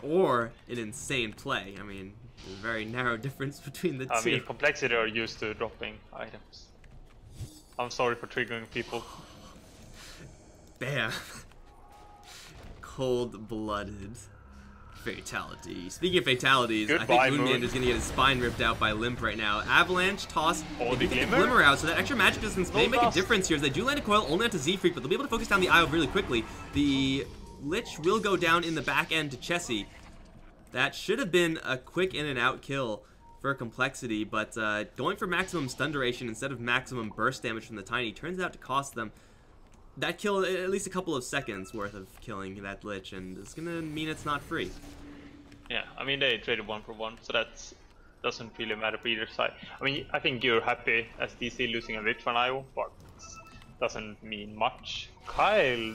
Or an insane play. I mean, there's a very narrow difference between the two. I mean, Complexity are used to dropping items. I'm sorry for triggering people. Bam. Cold-blooded fatality. Speaking of fatalities, I think Moonman is going to get his spine ripped out by Limp right now. Avalanche, toss, the Glimmer out, so that extra magic distance may make a difference here as they do land a coil only onto Z-Freak, but they'll be able to focus down the IO really quickly. The Lich will go down in the back end to Chessie. That should have been a quick in and out kill for Complexity, but going for maximum stun duration instead of maximum burst damage from the Tiny turns out to cost them that kill at least a couple of seconds worth of killing that Lich, and it's gonna mean it's not free. Yeah, I mean they traded 1 for 1, so that doesn't really matter for either side. I mean, I think you're happy as DC losing a Lich for an IO, but it doesn't mean much. coL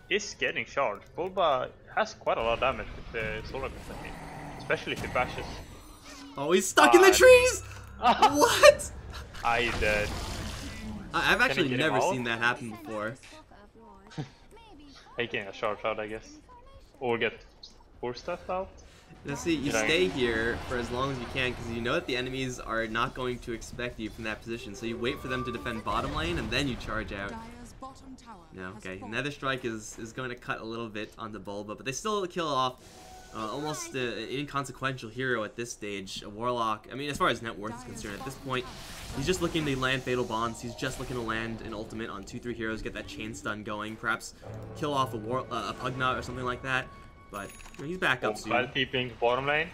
is getting charged. Bulba has quite a lot of damage with the solar technique, especially if he bashes. Oh, he's stuck in the trees! What? I did. I've actually never seen that happen before. Taking a charge out, I guess. Or get force stuff out. Now see, you stay here for as long as you can because you know that the enemies are not going to expect you from that position. So you wait for them to defend bottom lane and then you charge out. No, okay. Nether Strike is going to cut a little bit on the Bulba, but they still kill off almost an inconsequential hero at this stage. A Warlock, I mean, as far as net worth is concerned, at this point, he's just looking to land Fatal Bonds. He's just looking to land an ultimate on 2-3 heroes, get that chain stun going, perhaps kill off a Pugna or something like that. But you know, he's back up soon. While keeping bottom lane.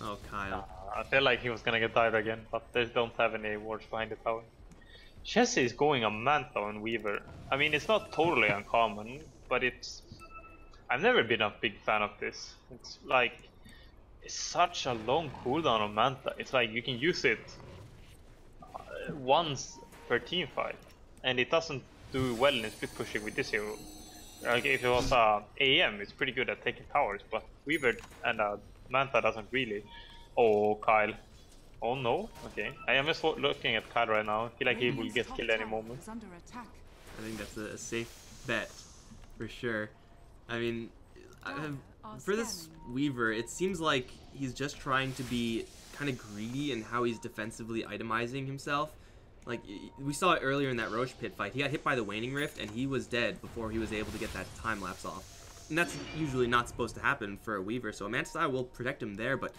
Oh, Kyle. I feel like he was gonna get dive again, but they don't have any wards behind the tower. Chessie is going a Manta on Weaver. I mean, it's not totally uncommon, but it's... I've never been a big fan of this. It's like... It's such a long cooldown on Manta. It's like you can use it once per team fight, and it doesn't do well in split pushing with this hero. Like if it was AM, it's pretty good at taking towers, but Weaver and Manta doesn't really. Oh, coL. Oh no, okay. I am just looking at coL right now. I feel like he will get killed any moment. I think that's a safe bet, for sure. I mean, for this Weaver, it seems like he's just trying to be kind of greedy in how he's defensively itemizing himself. Like, we saw it earlier in that Roche pit fight. He got hit by the Waning Rift, and he was dead before he was able to get that time lapse off. And that's usually not supposed to happen for a Weaver, so a Mantis Eye will protect him there, but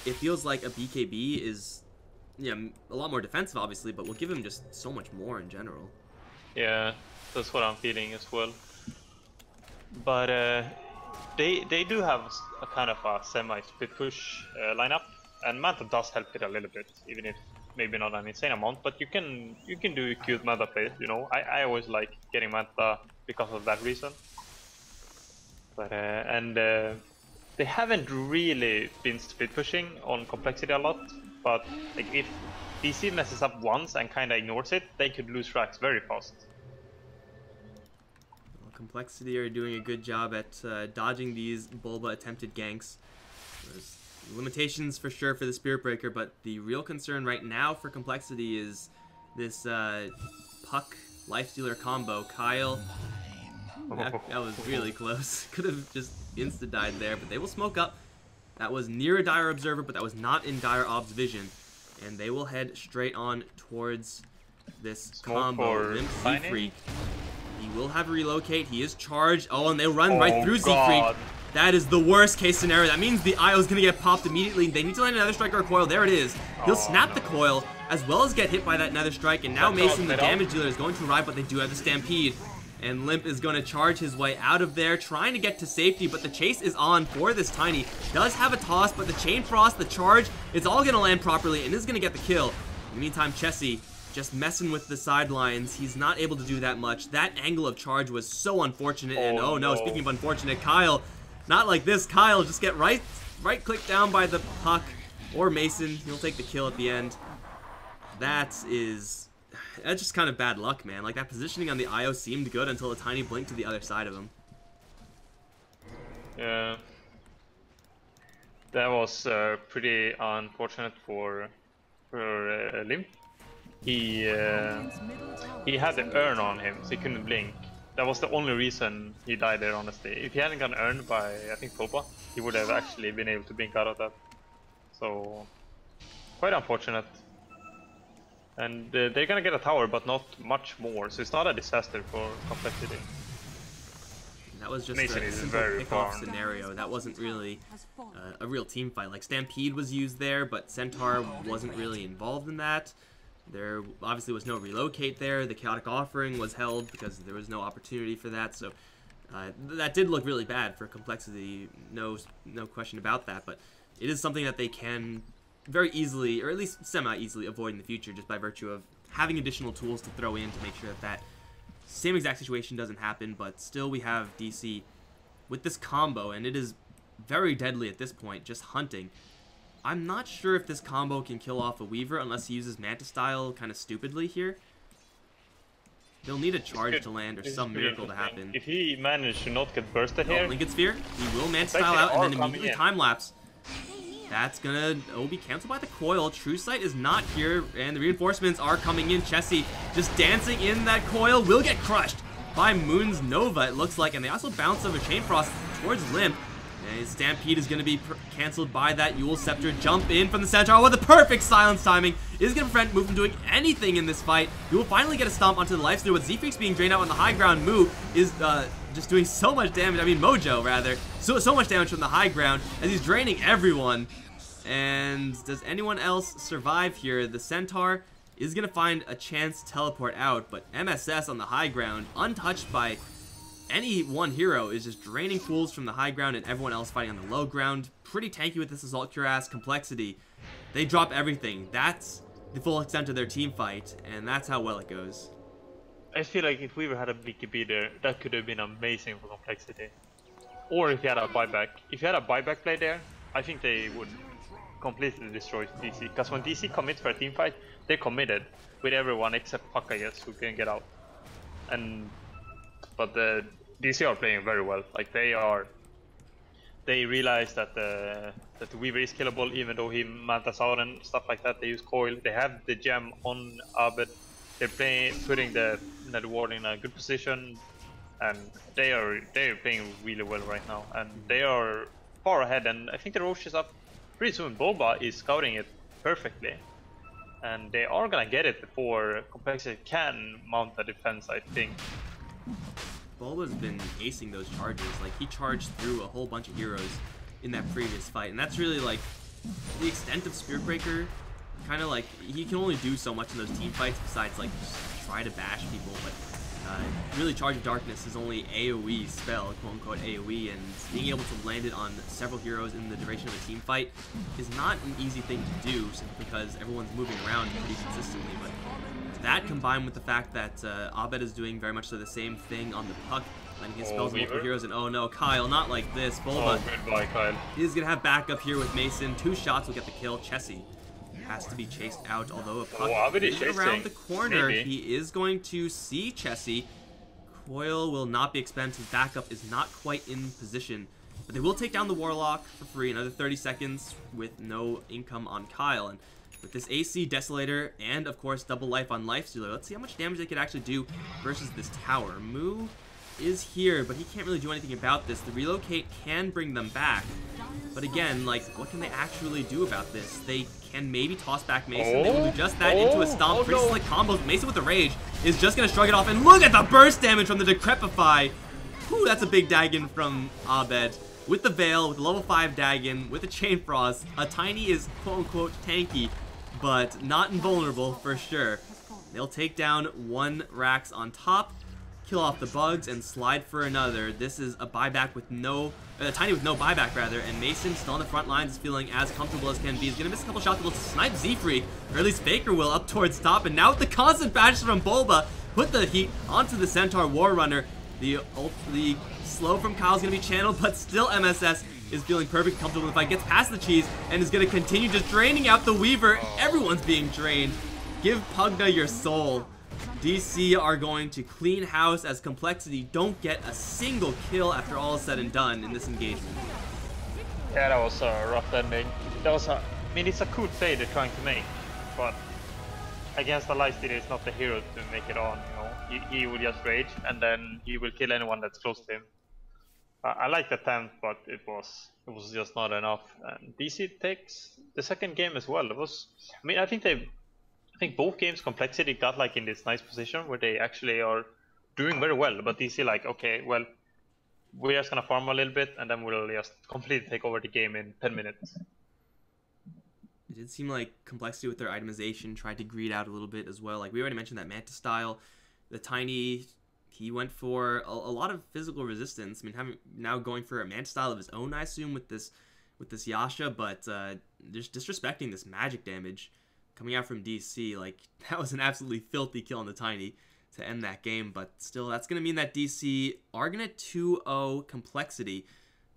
it feels like a BKB is, yeah, a lot more defensive, obviously, but will give him just so much more in general. Yeah, that's what I'm feeling as well. But they do have a kind of a semi-split push lineup, and Manta does help it a little bit, even if maybe not an insane amount, but you can do cute Manta plays, you know. I always like getting Manta because of that reason. But they haven't really been split pushing on Complexity a lot, but like if DC messes up once and kind of ignores it, they could lose tracks very fast. Well, Complexity are doing a good job at dodging these Bulba attempted ganks. There's limitations for sure for the Spirit Breaker, but the real concern right now for Complexity is this Puck Lifestealer combo. coL, that was really close. Could have just insta-died there, but they will smoke up. That was near a Dire Observer, but that was not in Dire Ob's vision. And they will head straight on towards this combo. Limp Z-Freak. He will have a relocate. He is charged. Oh, and they run right through Z-Freak. That is the worst case scenario. That means the IO is going to get popped immediately. They need to land another strike or a coil. There it is. He'll snap the coil as well as get hit by that nether strike. And now Mason, the damage dealer, is going to arrive, but they do have the Stampede. And Limp is going to charge his way out of there, trying to get to safety, but the chase is on for this Tiny. Does have a toss, but the Chain Frost, the charge, it's all going to land properly and is going to get the kill. In the meantime, Chessie just messing with the sidelines. He's not able to do that much. That angle of charge was so unfortunate. And oh no, speaking of unfortunate, Kyle, not like this. Kyle just get right click down by the puck, or Mason. He'll take the kill at the end. That's just kind of bad luck, man. Like, that positioning on the IO seemed good until a Tiny blink to the other side of him. Yeah. That was pretty unfortunate for Limp. He had the urn on him, so he couldn't blink. That was the only reason he died there, honestly. If he hadn't gotten earned by, I think, Popa, he would have actually been able to blink out of that. So, quite unfortunate. And they're gonna get a tower, but not much more, so it's not a disaster for complexity. That was just Mason a simple pick-off scenario. That wasn't really a real team fight. Like, Stampede was used there, but Centaur wasn't really involved in that. There obviously was no relocate there. The Chaotic Offering was held because there was no opportunity for that, so that did look really bad for complexity, no question about that, but it is something that they can very easily, or at least semi-easily, avoid in the future just by virtue of having additional tools to throw in to make sure that that same exact situation doesn't happen. But still, we have DC with this combo, and it is very deadly at this point, just hunting. I'm not sure if this combo can kill off a Weaver unless he uses Manta Style kind of stupidly here. They'll need a charge to land or some miracle to happen. If he managed to not get bursted here... Lincoln Sphere, he will Manta Style out and then immediately time-lapse. That's gonna be canceled by the coil. True Sight is not here, and the reinforcements are coming in. Chessie just dancing in that coil, will get crushed by Moon's Nova, it looks like, and they also bounce over Chain Frost towards Limp. And Stampede is going to be canceled by that Yule Scepter. Jump in from the Centaur with the perfect silence timing is going to prevent Move from doing anything in this fight. You will finally get a stomp onto the Lifesteal with Z-Freaks being drained out on the high ground. Move is just doing so much damage. I mean, Mojo, rather. So much damage from the high ground as he's draining everyone. And does anyone else survive here? The Centaur is going to find a chance to teleport out, but MSS on the high ground, untouched by any one hero, is just draining fools from the high ground and everyone else fighting on the low ground. Pretty tanky with this Assault Cuirass. Complexity, they drop everything. That's the full extent of their team fight, and that's how well it goes. I feel like if we had a BKB there, that could have been amazing for Complexity. Or if you had a buyback. If you had a buyback play there, I think they would completely destroy DC. Because when DC commits for a team fight, they're committed with everyone except Puck, I guess, who can get out. But the DC are playing very well. Like, they realize that the Weaver is killable, even though he mantas out and stuff like that. They use coil. They have the gem on Abed. They're putting the ward in a good position, and they're playing really well right now. And they are far ahead. And I think the Roche is up pretty soon. Boba is scouting it perfectly, and they are gonna get it before Complexity can mount a defense, I think. Bulba's been acing those charges. Like, he charged through a whole bunch of heroes in that previous fight, and that's really like the extent of Spirit Breaker. Kind of like, he can only do so much in those team fights besides like just try to bash people, but really Charge of Darkness is only AoE spell, quote unquote AoE, and being able to land it on several heroes in the duration of a team fight is not an easy thing to do, simply because everyone's moving around pretty consistently. But that, combined with the fact that Abed is doing very much so the same thing on the puck, letting his spells on multiple heroes, and oh no, Kyle, not like this. Bulba goodbye, Kyle. He's going to have backup here with Mason. 2 shots will get the kill. Chessie has to be chased out, although a puck is around the corner. Maybe. He is going to see Chessie. Coil will not be expended. Backup is not quite in position, but they will take down the Warlock for free. Another 30 seconds with no income on Kyle. And with this AC Desolator and, of course, double life on Lifestealer, let's see how much damage they could actually do versus this tower. Moo is here, but he can't really do anything about this. The relocate can bring them back, but again, like, what can they actually do about this? They can maybe toss back Mason. They will do just that into a stomp. Pretty slick combos. Mason with the rage is just going to shrug it off, and look at the burst damage from the Decrepify. Whew, that's a big Dagon from Abed. With the Veil, with the level 5 Dagon, with the Chain Frost, a Tiny is quote-unquote tanky, but not invulnerable for sure. They'll take down 1 Rax on top. kill off the bugs and slide for another. This is a buyback with no, Tiny with no buyback rather, and Mason still on the front lines is feeling as comfortable as can be. He's gonna miss a couple shots, able to snipe Z-Freak, or at least Faker will, up towards top, and now with the constant bashes from Bulba, put the heat onto the Centaur War Runner. The slow from coL's gonna be channeled, but still MSS is feeling perfectly comfortable in the fight, gets past the cheese, and is gonna continue just draining out the Weaver. Everyone's being drained. Give Pugna your soul. DC are going to clean house as Complexity don't get a single kill after all is said and done in this engagement. Yeah, that was a rough ending. I mean, it's a cool play they're trying to make, but against the Lightsteed, it's not the hero to make it on, you know. He will just rage, and then he will kill anyone that's close to him. I like the attempt, but it was just not enough. And DC takes the second game as well. I mean, I think both games Complexity got like in this nice position where they actually are doing very well, but DC like, okay, well, we're just gonna farm a little bit and then we'll just completely take over the game in 10 minutes. It did seem like Complexity with their itemization tried to greed out a little bit as well. Like we already mentioned that Manta style, the Tiny, he went for a lot of physical resistance. I mean, now going for a Manta style of his own, I assume, with this Yasha, but just disrespecting this magic damage coming out from DC. Like, that was an absolutely filthy kill on the Tiny to end that game, but still, that's going to mean that DC are going to 2-0 Complexity.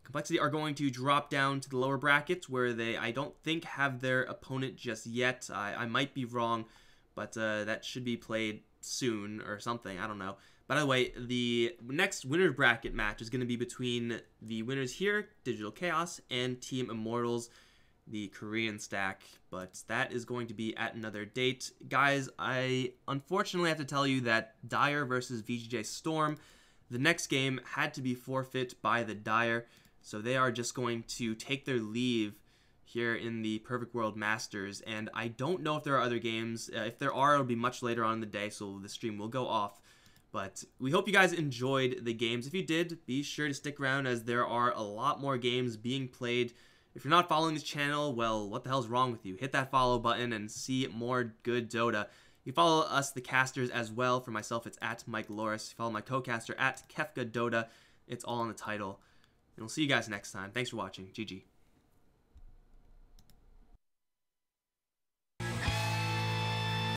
Complexity are going to drop down to the lower brackets where they, I don't think, have their opponent just yet. I might be wrong, but that should be played soon or something. I don't know. By the way, the next winner's bracket match is going to be between the winners here, Digital Chaos, and Team Immortals, the Korean stack, but that is going to be at another date. Guys, I unfortunately have to tell you that Dire versus VGJ Storm, the next game had to be forfeit by the Dire, so they are just going to take their leave here in the Perfect World Masters, and I don't know if there are other games. If there are, it'll be much later on in the day, so the stream will go off. But we hope you guys enjoyed the games. If you did, be sure to stick around as there are a lot more games being played. If you're not following this channel, well, what the hell's wrong with you? Hit that follow button and see more good Dota. You follow us, the casters, as well. For myself, it's at Mike Loris. You follow my co-caster at Kefka Dota. It's all in the title. And we'll see you guys next time. Thanks for watching. GG.